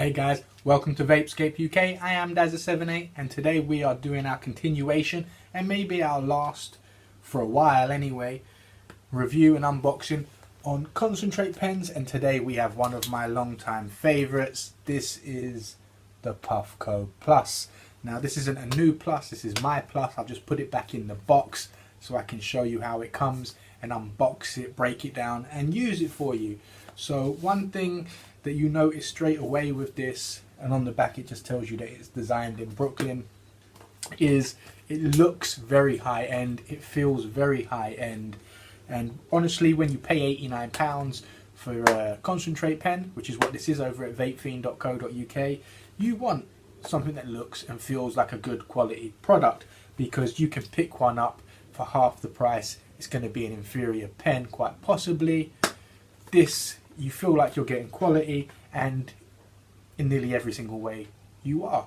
Hey guys, welcome to Vapescape UK. I am Dazza78 and today we are doing our continuation and maybe our last, for a while anyway, review and unboxing on concentrate pens, and today we have one of my long-time favourites. This is the PUFFCO Plus. Now this isn't a new Plus, this is my Plus. I've just put it back in the box so I can show you how it comes and unbox it, break it down and use it for you. So one thing that you notice straight away with this, and on the back it just tells you that it's designed in Brooklyn, is it looks very high end, it feels very high end, and honestly when you pay £89 for a concentrate pen, which is what this is over at vapefiend.co.uk, you want something that looks and feels like a good quality product, because you can pick one up for half the price. It's going to be an inferior pen, quite possibly. This, you feel like you're getting quality, and in nearly every single way you are.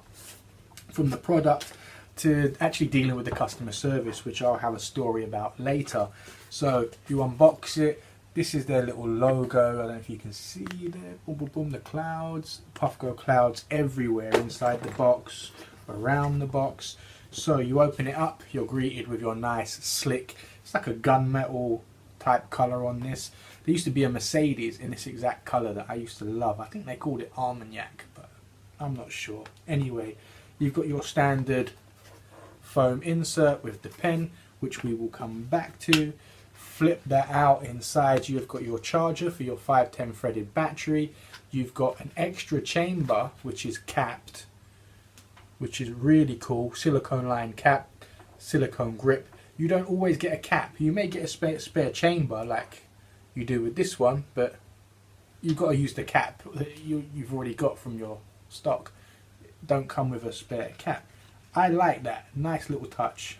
From the product to actually dealing with the customer service, which I'll have a story about later. So you unbox it, this is their little logo. I don't know if you can see there, boom, boom, boom, the clouds, PUFFCO clouds everywhere inside the box, around the box. So you open it up, you're greeted with your nice slick, it's like a gunmetal type colour on this. There used to be a Mercedes in this exact colour that I used to love. I think they called it Armagnac, but I'm not sure. Anyway, you've got your standard foam insert with the pen, which we will come back to. Flip that out. Inside you've got your charger for your 510 threaded battery. You've got an extra chamber which is capped, which is really cool. Silicone line cap, silicone grip. You don't always get a cap. You may get a spare chamber like you do with this one, but you've got to use the cap that you've already got from your stock. Don't come with a spare cap. I like that. Nice little touch.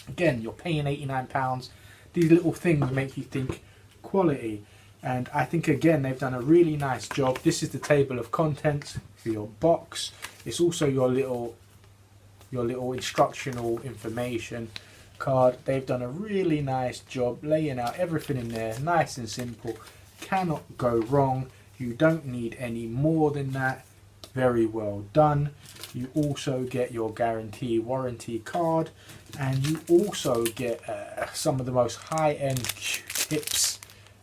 Again, you're paying £89. These little things make you think quality, and I think again they've done a really nice job. This is the table of contents for your box. It's also your little instructional information card. They've done a really nice job laying out everything in there, nice and simple. Cannot go wrong. You don't need any more than that. Very well done. You also get your guarantee warranty card, and you also get some of the most high-end Q-tips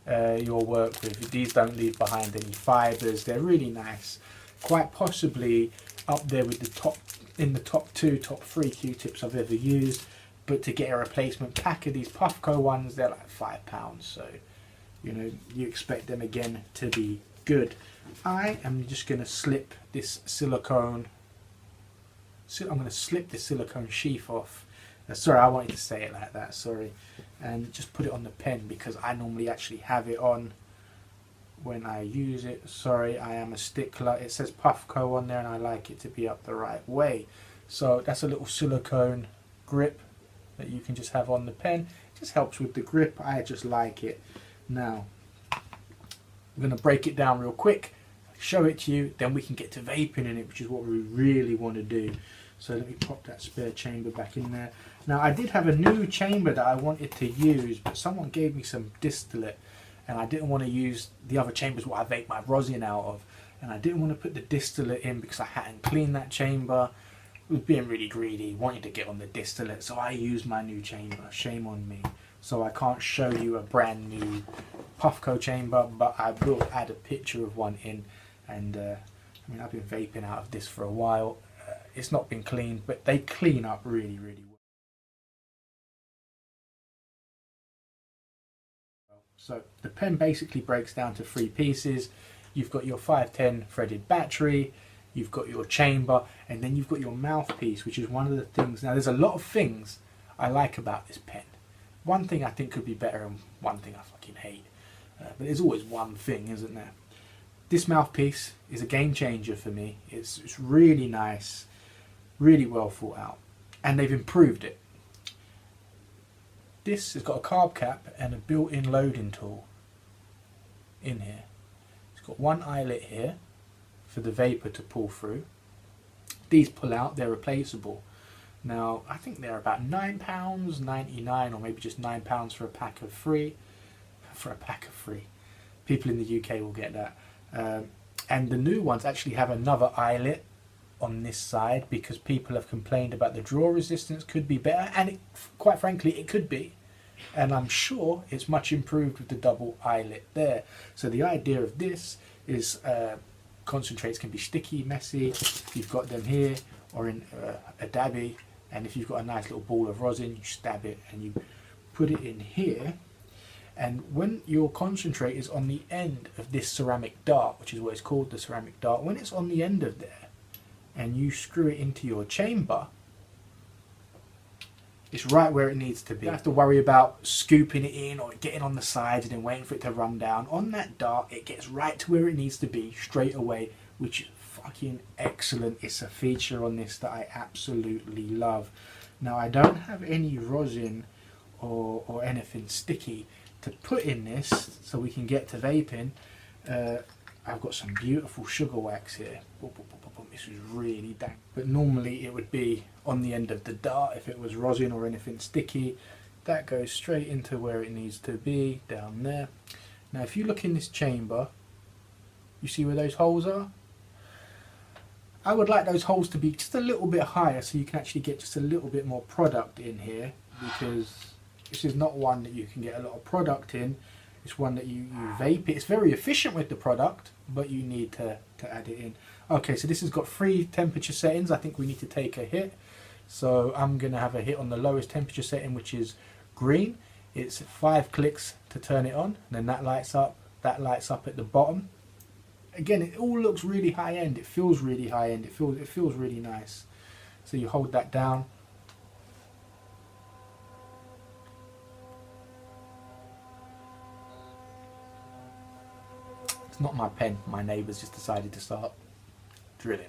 you'll work with. These don't leave behind any fibers. They're really nice, quite possibly up there with the top 3 Q-tips I've ever used. But to get a replacement pack of these PUFFCO ones, they're like £5, so you know you expect them again to be good. I am just going to slip this silicone. I'm going to slip this silicone sheath off. Sorry, I wanted to say it like that. Sorry, and just put it on the pen because I normally actually have it on when I use it. Sorry, I am a stickler. It says PUFFCO on there, and I like it to be up the right way. So that's a little silicone grip that you can just have on the pen. It just helps with the grip. I just like it. Now I'm going to break it down real quick, show it to you, then we can get to vaping in it, which is what we really want to do. So let me pop that spare chamber back in there. Now I did have a new chamber that I wanted to use, but someone gave me some distillate and I didn't want to use the other chambers what I vape my rosin out of, and I didn't want to put the distillate in because I hadn't cleaned that chamber. I was being really greedy, wanted to get on the distillate, so I used my new chamber. Shame on me. So I can't show you a brand new PUFFCO chamber, but I will add a picture of one in. And I mean, I've been vaping out of this for a while. It's not been cleaned, but they clean up really, really well. So the pen basically breaks down to 3 pieces. You've got your 510 threaded battery, you've got your chamber, and then you've got your mouthpiece, which is one of the things. Now there's a lot of things I like about this pen. One thing I think could be better and one thing I fucking hate. But there's always one thing, isn't there? This mouthpiece is a game changer for me. It's really nice, really well thought out, and they've improved it. This has got a carb cap and a built-in loading tool in here. It's got one eyelet here for the vapor to pull through. These pull out, they're replaceable. Now I think they're about £9.99, or maybe just £9 for a pack of 3. For a pack of 3. People in the UK will get that. And the new ones actually have another eyelet on this side because people have complained about the draw resistance could be better, and it, quite frankly it could be, and I'm sure it's much improved with the double eyelet there. So the idea of this is concentrates can be sticky, messy. You've got them here or in a dabby, and if you've got a nice little ball of rosin, you stab it and you put it in here. And when your concentrate is on the end of this ceramic dart, which is what it's called, the ceramic dart, when it's on the end of there and you screw it into your chamber, it's right where it needs to be. You don't have to worry about scooping it in or getting on the sides and then waiting for it to run down. On that dart, it gets right to where it needs to be straight away, which is fucking excellent. It's a feature on this that I absolutely love. Now, I don't have any rosin or anything sticky to put in this so we can get to vaping. I've got some beautiful sugar wax here. This is really dank. But normally it would be on the end of the dart if it was rosin or anything sticky. That goes straight into where it needs to be, down there. Now if you look in this chamber, you see where those holes are? I would like those holes to be just a little bit higher so you can actually get just a little bit more product in here, because this is not one that you can get a lot of product in. It's one that you vape it. It's very efficient with the product, but you need to add it in. Okay, so this has got 3 temperature settings. I think we need to take a hit. So I'm going to have a hit on the lowest temperature setting, which is green. It's 5 clicks to turn it on. And then that lights up at the bottom. Again, it all looks really high end. It feels really high end. It feels really nice. So you hold that down. It's not my pen. My neighbour's just decided to start drilling.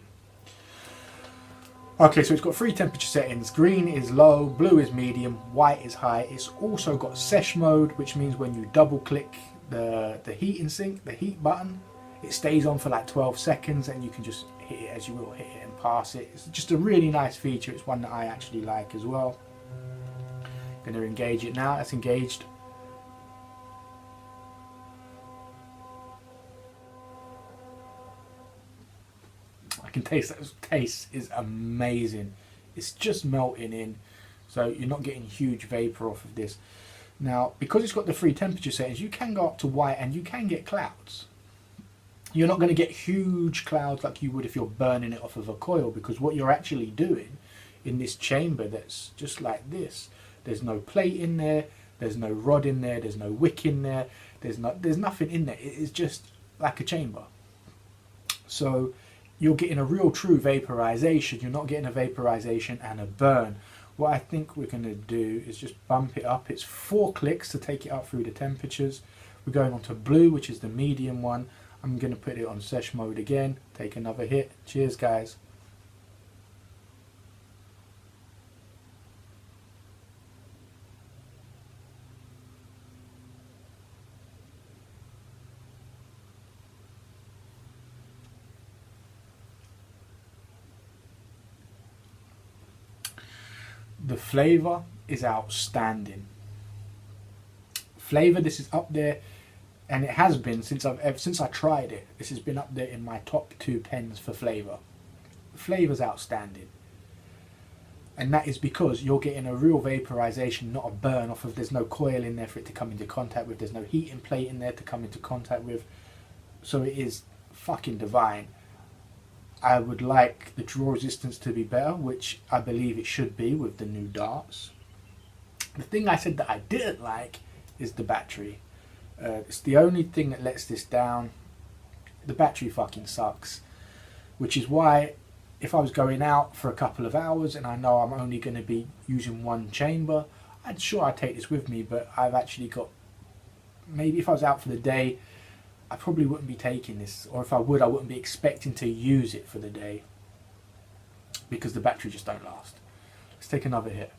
Okay, so it's got 3 temperature settings. Green is low, blue is medium, white is high. It's also got sesh mode, which means when you double click the heating sink, the heat button, it stays on for like 12 seconds and you can just hit it as you will, hit it and pass it. It's just a really nice feature. It's one that I actually like as well. Going to engage it now. That's engaged. I can taste that. Taste is amazing. It's just melting in, so you're not getting huge vapor off of this. Now, because it's got the 3 temperature settings, you can go up to white and you can get clouds. You're not going to get huge clouds like you would if you're burning it off of a coil, because what you're actually doing in this chamber that's just like this, there's no plate in there, there's no rod in there, there's no wick in there, there's nothing in there. It is just like a chamber. So you're getting a real true vaporization. You're not getting a vaporization and a burn. What I think we're going to do is just bump it up. It's 4 clicks to take it up through the temperatures. We're going on to blue, which is the medium one. I'm going to put it on sesh mode again. Take another hit. Cheers, guys. The flavour is outstanding. Flavour, this is up there, and it has been since I tried it. This has been up there in my top 2 pens for flavour. The flavour's outstanding, and that is because you're getting a real vaporization, not a burn off of. There's no coil in there for it to come into contact with. There's no heating plate in there to come into contact with. So it is fucking divine. I would like the draw resistance to be better, which I believe it should be with the new darts. The thing I said that I didn't like is the battery. It's the only thing that lets this down. The battery fucking sucks, which is why if I was going out for a couple of hours and I know I'm only going to be using 1 chamber, I'd take this with me, but I've actually got, maybe if I was out for the day, I probably wouldn't be taking this, or if I would, I wouldn't be expecting to use it for the day because the battery just don't last. Let's take another hit.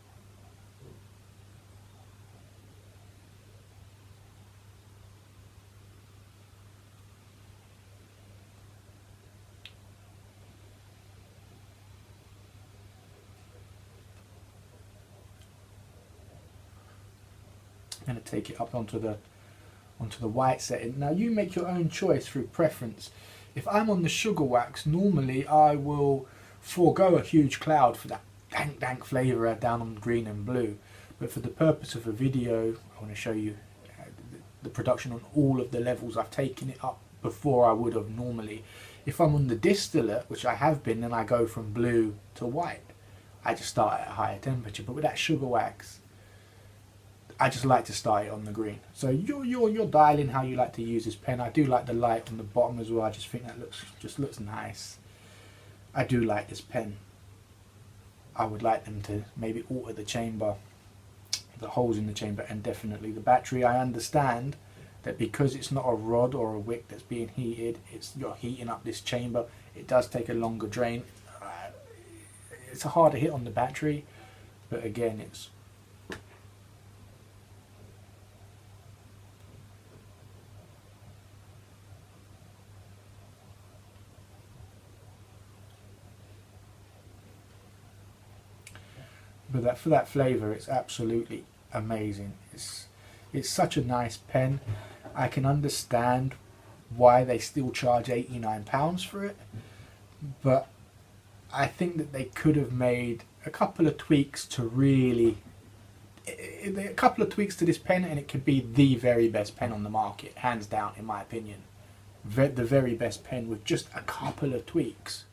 I'm going to take it up onto the white setting. Now you make your own choice through preference. If I'm on the sugar wax, normally I will forego a huge cloud for that dank flavour down on green and blue. But for the purpose of a video, I want to show you the production on all of the levels. I've taken it up before I would have normally. If I'm on the distillate, which I have been, then I go from blue to white. I just start at a higher temperature. But with that sugar wax, I just like to start it on the green. So you're dialing how you like to use this pen. I do like the light on the bottom as well. I just think that looks nice. I do like this pen. I would like them to maybe alter the chamber, the holes in the chamber, and definitely the battery. I understand that because it's not a rod or a wick that's being heated, you're heating up this chamber. It does take a longer drain. It's a harder hit on the battery, but again, it's for that flavour, it's absolutely amazing. It's such a nice pen. I can understand why they still charge £89 for it, but I think that they could have made a couple of tweaks to this pen, and it could be the very best pen on the market, hands down, in my opinion. The very best pen with just a couple of tweaks.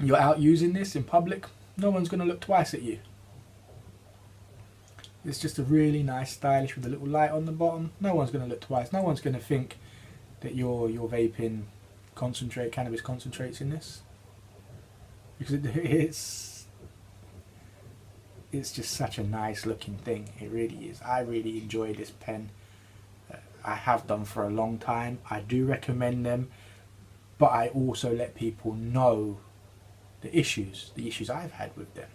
You're out using this in public, no one's going to look twice at you. It's just a really nice, stylish with a little light on the bottom. No one's going to look twice. No one's going to think that you're vaping cannabis concentrates in this, because it's just such a nice looking thing. It really is. I really enjoy this pen. I have done for a long time. I do recommend them, but I also let people know the issues I've had with them.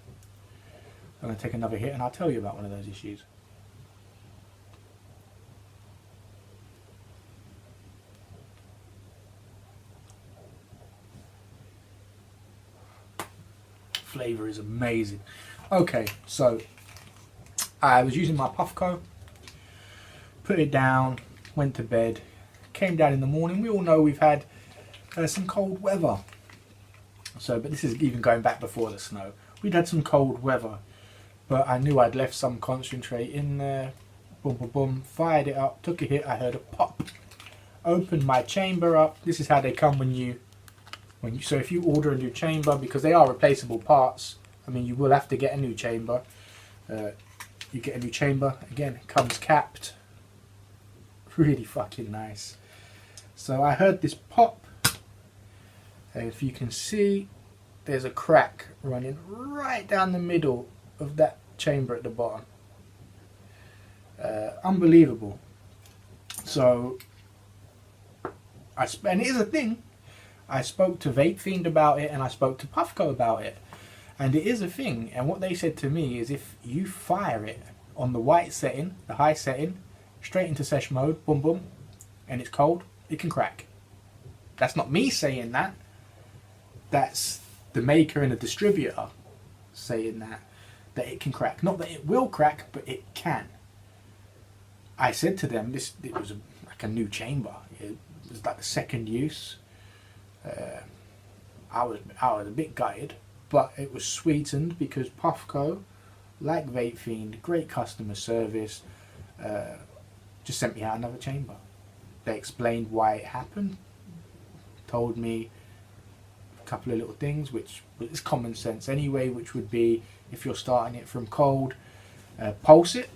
I'm going to take another hit and I'll tell you about one of those issues. Flavour is amazing. Okay, so I was using my PUFFCO, put it down, went to bed, came down in the morning. We all know we've had some cold weather. But this is even going back before the snow. We'd had some cold weather, but I knew I'd left some concentrate in there. Boom, boom, boom. Fired it up, took a hit. I heard a pop. Opened my chamber up. This is how they come so if you order a new chamber, because they are replaceable parts. I mean, you will have to get a new chamber. You get a new chamber. Again, it comes capped. Really fucking nice. So I heard this pop. If you can see, there's a crack running right down the middle of that chamber at the bottom. Unbelievable. So, and it is a thing. I spoke to Vape Fiend about it, and I spoke to PUFFCO about it, and it is a thing. And what they said to me is, if you fire it on the white setting, the high setting, straight into sesh mode, boom boom, and it's cold, it can crack. That's not me saying that. That's the maker and the distributor saying that it can crack. Not that it will crack, but it can. I said to them, it was like a new chamber. It was like the second use. I was a bit gutted, but it was sweetened because PUFFCO, like Vape Fiend, great customer service, just sent me out another chamber. They explained why it happened, told me couple of little things, which is common sense anyway, which would be, if you're starting it from cold, pulse it,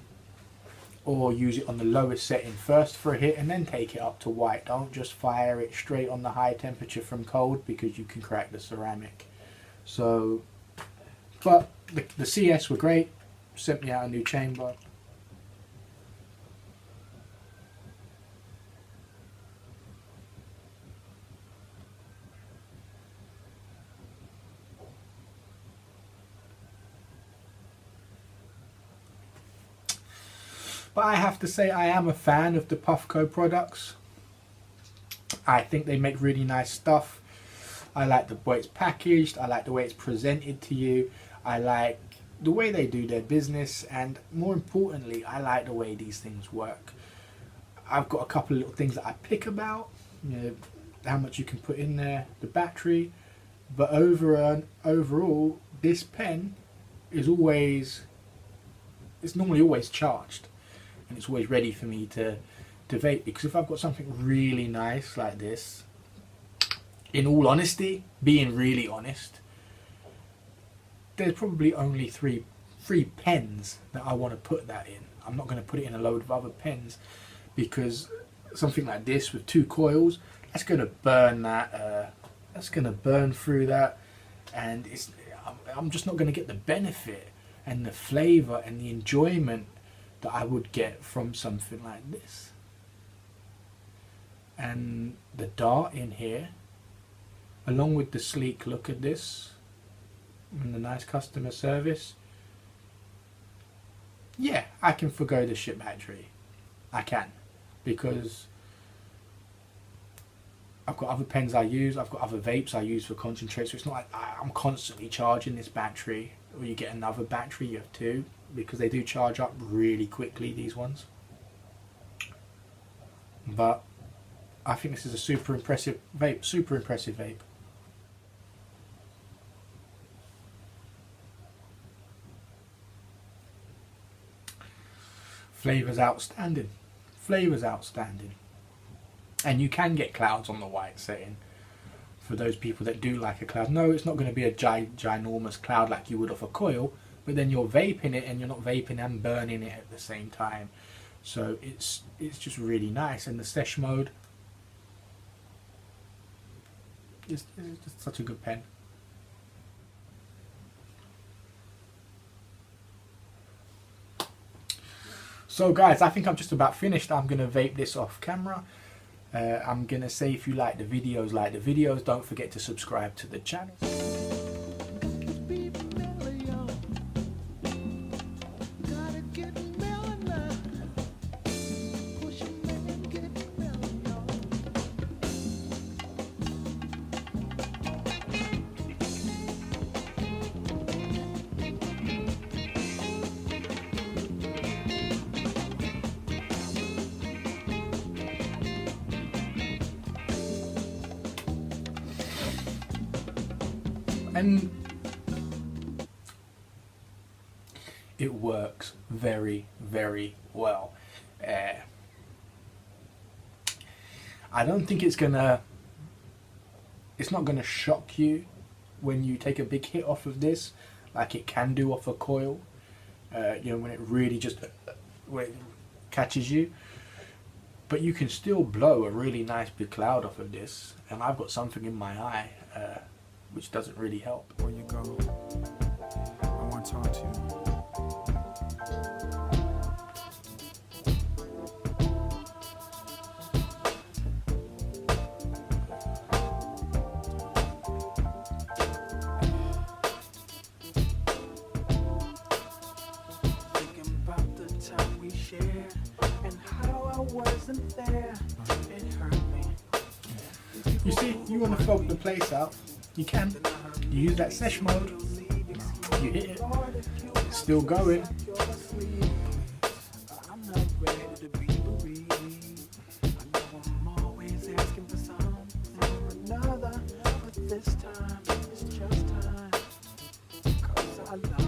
or use it on the lowest setting first for a hit and then take it up to white. Don't just fire it straight on the high temperature from cold, because you can crack the ceramic. So, but the CS were great, sent me out a new chamber. But I have to say, I am a fan of the PUFFCO products. I think they make really nice stuff. I like the way it's packaged. I like the way it's presented to you. I like the way they do their business, and more importantly, I like the way these things work. I've got a couple of little things that I pick about, you know, how much you can put in there, the battery, but overall, this pen is normally always charged, and it's always ready for me to vape. Because if I've got something really nice like this, in all honesty, being really honest, there's probably only three pens that I want to put that in. I'm not going to put it in a load of other pens, because something like this with 2 coils, that's going to burn that. That's going to burn through that, and I'm just not going to get the benefit and the flavour and the enjoyment that I would get from something like this. And the dart in here, along with the sleek look of this and the nice customer service, yeah, I can forgo the shit battery. I can, because I've got other pens I use, I've got other vapes I use for concentrate, so it's not like I'm constantly charging this battery, or you get another battery, you have 2, because they do charge up really quickly, these ones. But I think this is a super impressive vape. Flavour's outstanding. And you can get clouds on the white setting for those people that do like a cloud. No, it's not going to be a ginormous cloud like you would off a coil, but then you're vaping it and you're not vaping and burning it at the same time. So it's just really nice. And the sesh mode is just such a good pen. So guys, I think I'm just about finished. I'm going to vape this off camera. I'm going to say, if you like the videos, don't forget to subscribe to the channel. And it works very, very well. I don't think it's not gonna shock you when you take a big hit off of this, like it can do off a coil. You know, when it really just when it catches you. But you can still blow a really nice big cloud off of this, and I've got something in my eye, which doesn't really help. Before you go, I want to talk to you. Thinking about the time we shared and how I wasn't there. It hurt me. You see, you want to fog the place out, you can. You use that sesh mode, you hit it, it's still going. I'm not ready to be bereaved. I know I'm always asking for something or another, but this time it's just time. 'Cause I love